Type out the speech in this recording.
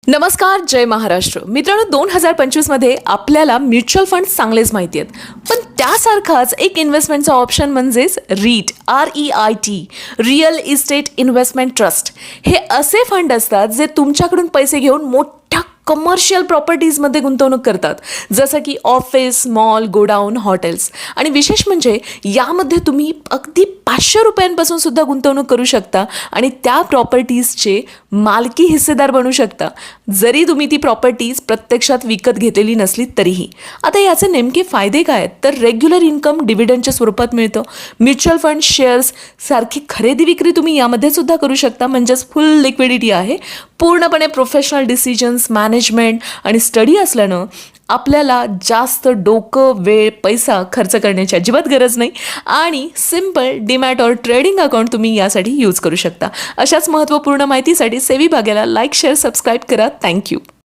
नमस्कार, जय महाराष्ट्र. मित्रांनो, 2025 मध्ये आपल्याला म्युच्युअल फंड चांगलेच माहिती आहेत, पण त्यासारखाच एक इन्व्हेस्टमेंटचा ऑप्शन म्हणजेच REIT, real estate investment trust. हे असे फंड असतात जे तुमच्याकडून पैसे घेऊन मोठ्या कमर्शियल प्रॉपर्टीजमध्ये गुंतवणूक करतात, जसं की ऑफिस, मॉल, गोडाऊन, हॉटेल्स. आणि विशेष म्हणजे यामध्ये तुम्ही अगदी 500 रुपयांपासून सुद्धा गुंतवणूक करू शकता आणि त्या प्रॉपर्टीजचे मालकी हिस्सेदार बनू शकता, जरी तुम्ही ती प्रॉपर्टीज प्रत्यक्षात विकत घेतलेली नसली तरीही. आता याचे नेमके फायदे काय आहेत? तर रेग्युलर इन्कम डिव्हिडंडच्या स्वरूपात मिळतं. म्युच्युअल फंड शेअर्स सारखी खरेदी विक्री तुम्ही यामध्ये सुद्धा करू शकता, म्हणजेच फुल लिक्विडिटी आहे. पूर्णपणे प्रोफेशनल डिसिजन्स, मॅनेजमेंट आणि स्टडी असल्यानं आपल्याला जास्त डोकं, वेळ, पैसा खर्च करण्याची अजिबात गरज नाही आणि सिम्पल डीमॅट और ट्रेडिंग अकाउंट तुम्ही यासाठी यूज करू शकता. अशाच महत्त्वपूर्ण माहितीसाठी सेवी भाग्याला लाईक, शेअर, सबस्क्राईब करा. थँक्यू.